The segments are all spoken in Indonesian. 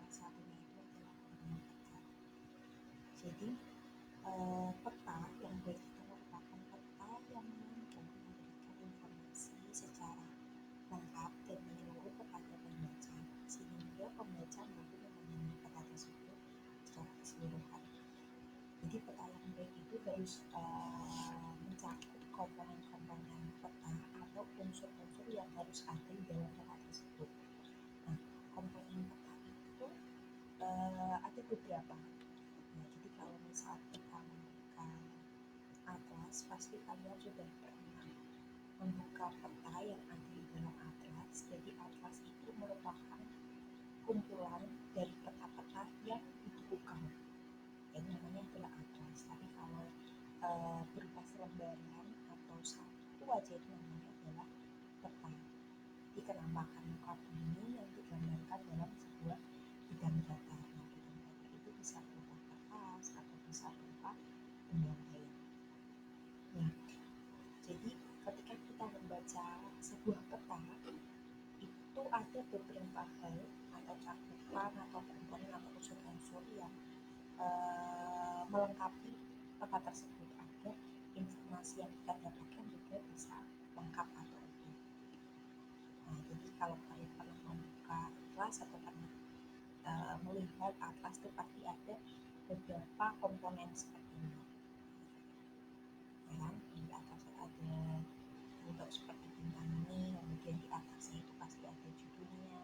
salah satunya itu adalah komponen peta. Jadi peta yang baik itu merupakan peta yang mampu memberikan informasi secara lengkap dan menyeluruh kepada pembaca, sehingga pembaca mampu memahami peta tersebut secara keseluruhan. Jadi peta yang baik itu harus mencakup komponen-komponen peta atau unsur-unsur yang harus ada di dalam peta tersebut. Nah, komponen peta itu ada beberapa. Nah, jadi kalau misal kita membuka atlas, pasti kalian sudah pernah membuka peta yang ada di dalam atlas. Jadi atlas itu merupakan kumpulan dari peta-peta yang dikumpulkan. Yang namanya adalah atlas. Tapi kalau berupa selembaran atau satu aja itu namanya adalah peta. Jadi penampakan muka bumi yang digambarkan dalam sebuah bidang data. Nah, bidang data itu bisa berupa kertas atau bisa berupa benda lain. Nah, jadi ketika kita membaca sebuah peta, itu ada beberapa hal atau cakupan atau komponen atau unsur-unsur yang melengkapi peta tersebut agar informasi yang kita dapatkan juga bisa lengkap atau utuh. Nah, jadi kalau kalian pernah membuka atlas atau pernah melihat atlas itu pasti ada beberapa komponen seperti ini. Ya kan? Di atas ada bentuk seperti bintang ini, kemudian di atasnya itu pasti ada judulnya.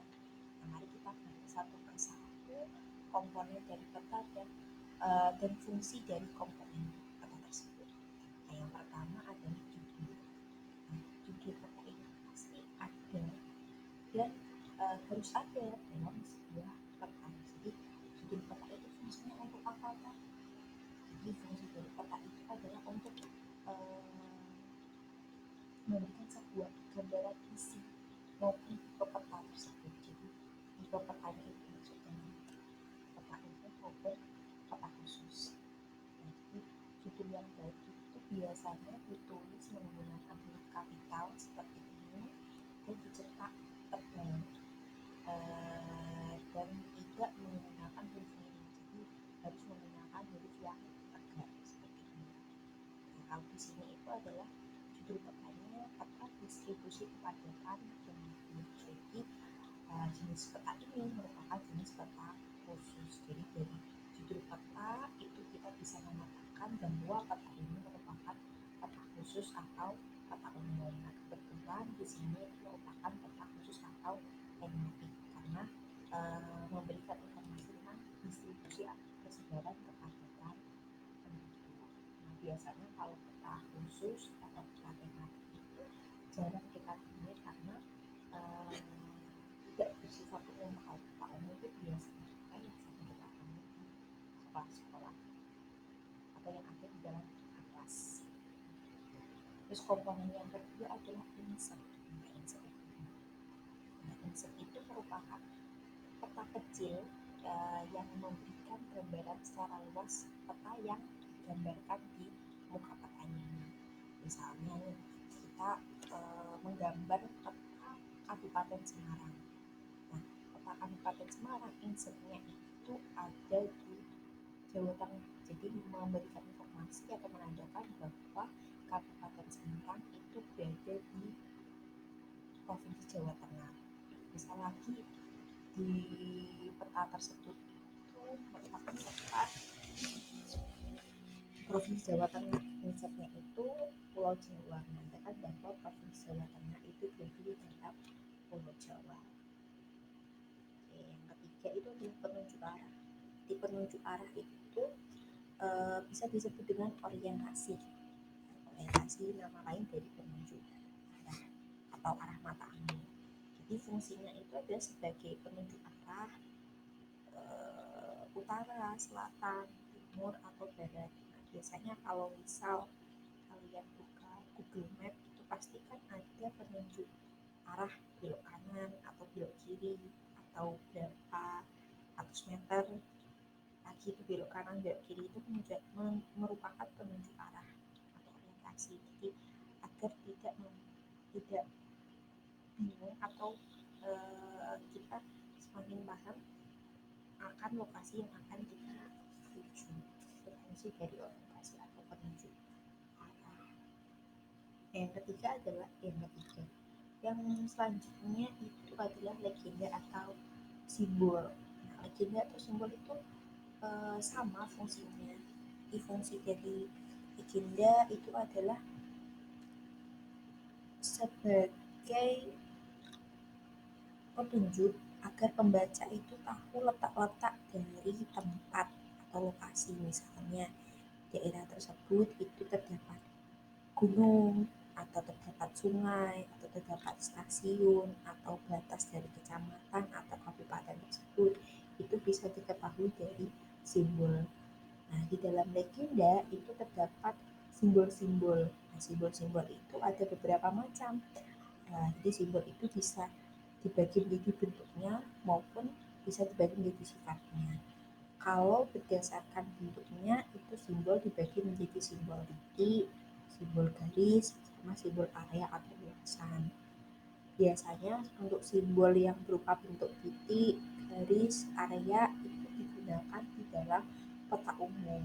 Nah, mari kita bahas satu persatu komponen dari peta dan fungsi dari komponen peta tersebut. Nah, yang pertama adalah judul. Nah, judul peta ini pasti ada dan harus ada dalam sebuah peta. Jadi judul peta itu fungsinya untuk apa? Jadi fungsi dari peta itu adalah untuk memberikan sebuah gambaran isi maupun tipe peta tersebut. Jadi tipe petanya itu maksudnya peta umum maupun peta khusus. Nah, jadi judul yang baik itu biasanya ditulis menggunakan huruf kapital seperti ini dan dicetak tebal dan tidak menggunakan huruf miring. Jadi harus menggunakan huruf yang tegak seperti ini. Nah, kalau di sini itu adalah judul petanya peta distribusi kepadatan penduduk. Jadi jenis peta ini merupakan jenis peta khusus. Jadi dari judul peta itu kita bisa mengatakan bahwa peta ini merupakan peta khusus atau peta umum. Nah, kebetulan di sini merupakan peta khusus atau tematik karena memberikan informasi tentang distribusi persebaran kepadatan penduduk. Nah, biasanya kalau peta khusus atau peta tematik itu jarang kita temui karena tidak bersifat umum. Kalau peta umum itu biasanya yang sering kita temui di sekolah-sekolah atau yang ada di dalam atlas. Terus komponen yang kedua adalah insert. Nah, insert itu merupakan peta kecil yang memberikan gambaran secara luas peta yang digambarkan di muka petanya. Misalnya nih, kita menggambar peta Kabupaten Semarang. Nah, peta Kabupaten Semarang insertnya itu ada di Jawa Tengah. Jadi memberikan informasi atau menandakan bahwa Kabupaten Semarang itu berada di Provinsi Jawa Tengah. Bisa lagi di peta tersebut itu merupakan peta Provinsi Jawa Tengah. Insertnya itu Pulau Jawa, menandakan bahwa Provinsi Jawa Tengah itu berdiri terhadap Pulau Jawa. Oke, yang ketiga itu adalah penunjuk arah. Di penunjuk arah itu bisa disebut dengan orientasi. Orientasi nama lain dari penunjuk arah atau arah mata angin. Jadi fungsinya itu adalah sebagai penunjuk arah utara, selatan, timur atau barat. Nah, biasanya kalau misal kalian buka Google Map itu pasti kan ada penunjuk arah belok kanan atau belok kiri atau berapa ratus meter lagi itu belok kanan belok kiri itu merupakan penunjuk arah atau orientasi. Jadi agar tidak bingung atau kita semakin paham akan lokasi yang akan kita tuju. Itu fungsi dari orientasi atau penunjuk arah. Yang selanjutnya itu adalah legenda atau simbol. Nah, legenda atau simbol itu sama fungsinya. Fungsi dari legenda itu adalah sebagai petunjuk agar pembaca itu tahu letak-letak dari tempat atau lokasi. Misalnya daerah tersebut itu terdapat gunung, atau terdapat sungai, atau terdapat stasiun, atau batas dari kecamatan atau kabupaten tersebut, itu bisa diketahui dari simbol. Nah, di dalam legenda itu terdapat simbol-simbol. Nah, simbol-simbol itu ada beberapa macam. Nah, jadi simbol itu bisa dibagi menjadi bentuknya maupun bisa dibagi menjadi sifatnya. Kalau berdasarkan bentuknya itu simbol dibagi menjadi simbol titik, simbol garis, sama simbol area atau luasan. Biasanya untuk simbol yang berupa bentuk titik, garis, area itu digunakan di dalam peta umum.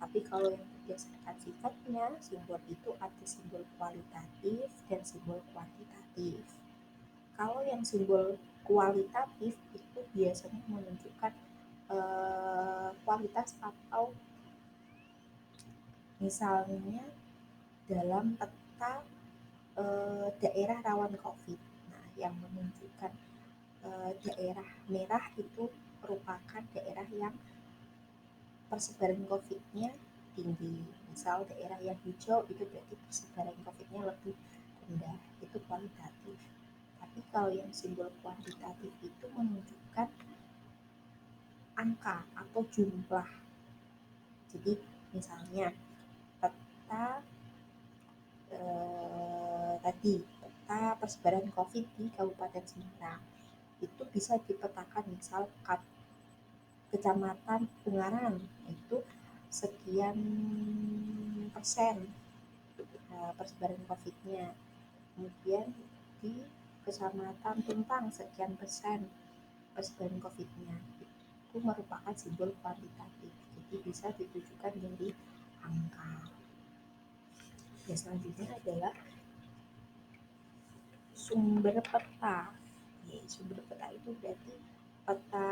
Tapi kalau yang berdasarkan sifatnya, simbol itu ada simbol kualitatif dan simbol kuantitatif. Kalau yang simbol kualitatif itu biasanya menunjukkan kualitas atau misalnya dalam peta daerah rawan COVID. Nah, yang menunjukkan daerah merah itu merupakan daerah yang persebaran COVID-nya tinggi. Misal daerah yang hijau itu berarti persebaran COVID-nya lebih rendah. Itu kualitatif. Tapi kalau yang simbol kuantitatif itu menunjukkan angka atau jumlah. Jadi misalnya peta tadi peta persebaran COVID di Kabupaten Semarang itu bisa dipetakan misal kecamatan Ungaran itu sekian persen persebaran COVID-nya, kemudian di kecamatan Tuntang sekian persen persebaran COVID-nya. Itu merupakan simbol kuantitatif, jadi bisa ditujukan dari angka. Ya, selanjutnya adalah sumber peta. Ya, sumber peta itu berarti peta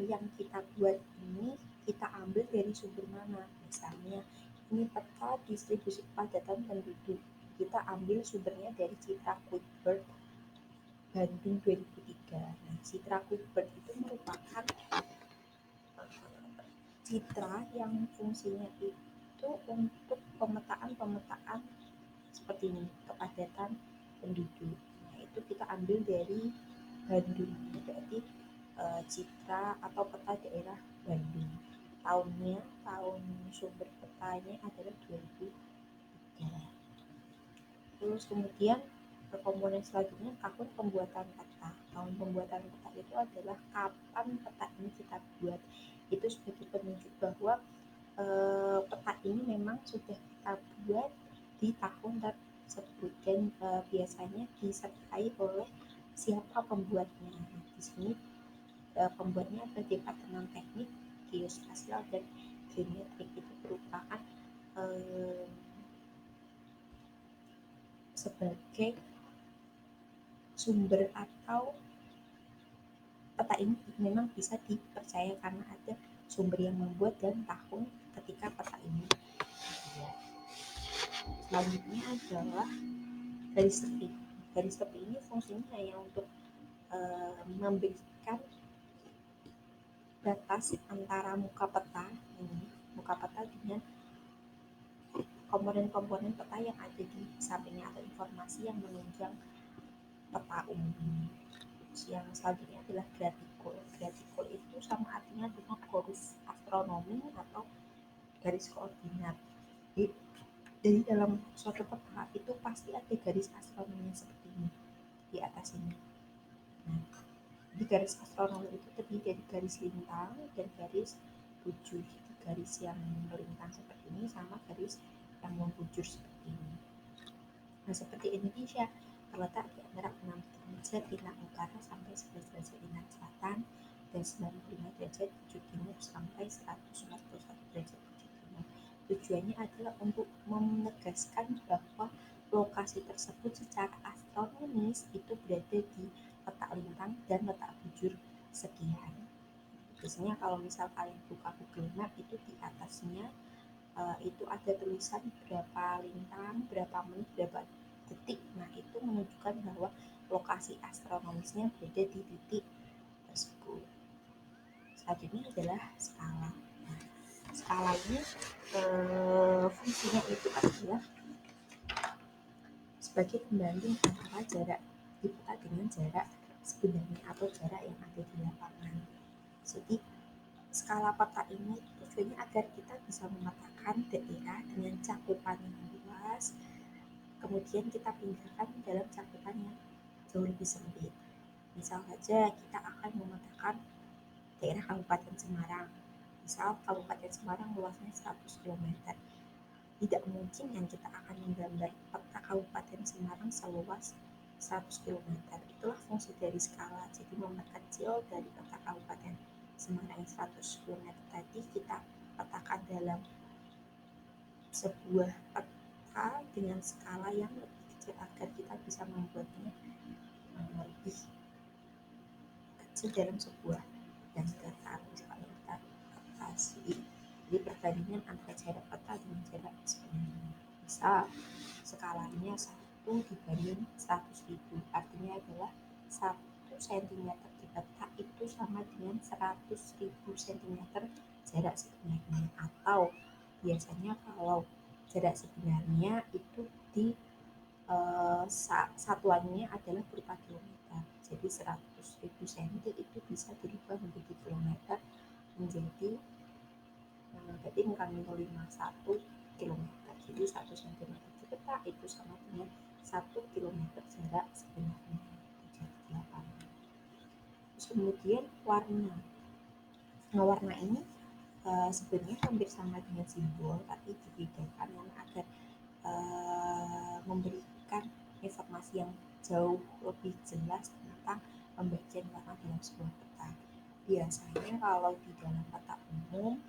yang kita buat ini kita ambil dari sumber mana. Misalnya ini peta distribusi kepadatan penduduk, kita ambil sumbernya dari Citra Cuthbert Bandung 2003. Nah, Citra Cuthbert itu merupakan citra yang fungsinya itu untuk pemetaan seperti ini, kepadatan penduduk. Nah, itu kita ambil dari Bandung, berarti citra atau peta daerah Bandung. Tahun sumber petanya adalah 2003. Terus kemudian komponen selanjutnya tahun pembuatan peta. Tahun pembuatan peta itu adalah kapan peta ini kita buat. Itu sebagai penunjuk bahwa peta ini memang sudah kita buat di tahun tersebut dan biasanya disertai oleh siapa pembuatnya. Nah, di sini pembuatnya ada Departemen Teknik, Geospasial dan Geometrik. Itu merupakan sebagai sumber atau peta ini memang bisa dipercaya karena ada sumber yang membuat dan tahun ketika peta ini dibuat. Selanjutnya adalah garis tepi. Garis tepi ini fungsinya hanya untuk memberikan batas antara muka peta dengan komponen-komponen peta yang ada di sampingnya atau informasi yang menunjang peta umum. Yang selanjutnya adalah gratikul. Gratikul itu sama artinya dengan garis astronomi atau garis koordinat. Jadi dalam suatu peta itu pasti ada garis astronomi seperti ini di atas ini. Nah, di garis astronomi itu terdiri dari garis lintang dan garis bujur. Jadi garis yang melintang seperti ini sama garis yang membujur seperti ini. Nah, seperti Indonesia terletak di antara 6 derajat lintang utara sampai 11 derajat lintang selatan, dan 95 derajat bujur timur sampai 141 derajat bujur timur. Tujuannya adalah untuk menegaskan bahwa lokasi tersebut secara astronomis itu berada di letak lintang dan letak bujur sekian. Biasanya kalau misal kalian buka Google Map itu di atasnya itu ada tulisan berapa lintang, berapa menit, berapa detik. Nah, itu menunjukkan bahwa lokasi astronomisnya berada di titik tersebut. Selanjutnya adalah skala. Nah, skala ini fungsinya itu adalah sebagai pembanding antara jarak di peta dengan jarak sebenarnya atau jarak yang ada di lapangan. Jadi skala peta ini tujuannya agar kita bisa memetakan daerah dengan cakupan yang luas, kemudian kita pindahkan dalam cakupan yang jauh lebih sempit. Misal saja kita akan memetakan daerah Kabupaten Semarang. Misal Kabupaten Semarang luasnya 100 km. Tidak mungkin yang kita akan menggambar peta Kabupaten Semarang seluas 100 km. Itulah fungsi dari skala. Jadi memperkecil dari peta Kabupaten Semarang 100 km tadi kita petakan dalam sebuah peta dengan skala yang lebih kecil agar kita bisa membuatnya lebih kecil dalam sebuah dan datar. Misalnya kita kasih jadi perbandingan antara jarak peta dengan jarak sebenarnya. Misal skalanya 1 dibanding 100.000, artinya adalah 1 cm di peta itu sama dengan 100.000 cm jarak sebenarnya. Atau biasanya kalau jarak sebenarnya itu di satuannya adalah berupa kilometer. Jadi 100.000 cm itu bisa dirubah menjadi kilometer menjadi berarti mengandung 51 km. Jadi 1 cm di peta itu sama dengan 1 km jarak sebenarnya terjadi di lapangan. Terus kemudian warna. Nah, warna ini sebenarnya hampir sama dengan simbol, tapi dibedakan agar memberikan informasi yang jauh lebih jelas tentang pembagian warna dalam sebuah peta. Biasanya kalau di dalam peta umum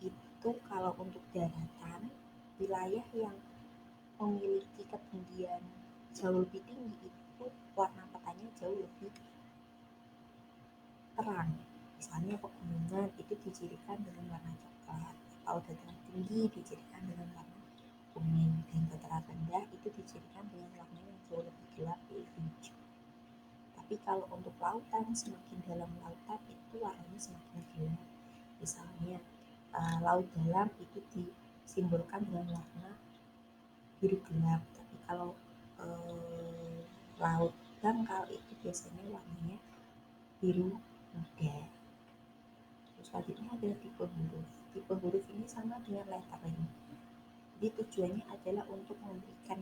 itu kalau untuk daratan, wilayah yang memiliki ketinggian jauh lebih tinggi itu warna petanya jauh lebih terang. Misalnya pegunungan itu dicirikan dengan warna coklat, atau dataran tinggi dicirikan dengan warna kuning, dan dataran rendah itu dicirikan dengan warna yang jauh lebih gelap yaitu hijau. Tapi kalau untuk lautan, semakin dalam lautan itu warnanya semakin gelap. Misalnya laut dalam itu disimbolkan dengan warna biru gelap, tapi kalau laut dangkal itu biasanya warnanya biru muda. Terus selanjutnya adalah tipe huruf. Tipe huruf ini sama dengan lettering. Jadi tujuannya adalah untuk memberikan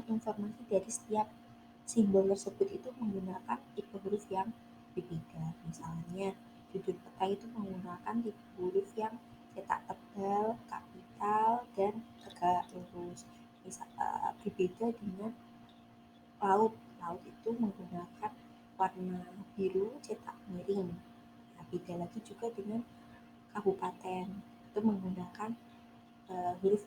informasi dari setiap simbol tersebut itu menggunakan tipe huruf yang berbeda. Misalnya judul peta itu menggunakan tipe huruf yang cetak tebal, kapital, dan tegak lurus. Berbeda dengan laut. Laut itu menggunakan warna biru cetak miring. Nah, beda lagi juga dengan kabupaten, itu menggunakan huruf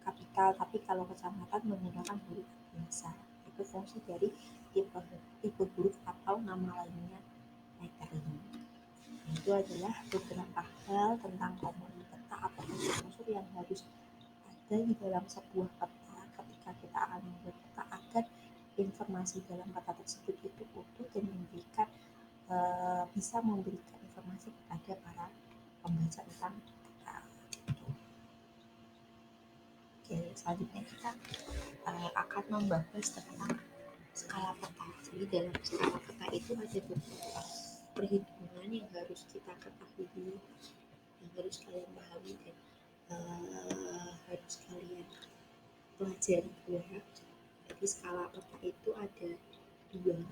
kapital, tapi kalau kecamatan menggunakan huruf biasa. Itu fungsi dari tipe huruf atau nama lainnya lettering. Nah, itu adalah beberapa hal tentang komponen peta atau unsur-unsur yang harus ada di dalam sebuah peta ketika kita akan membuat peta agar informasi dalam peta tersebut itu utuh dan bisa memberikan informasi kepada para pembaca tentang peta. Oke, selanjutnya kita akan membahas tentang skala peta. Jadi dalam skala peta itu ada beberapa perhitungan yang harus kita ketahui, yang harus kalian pahami dan harus kalian pelajari pula. Jadi skala peta itu ada dua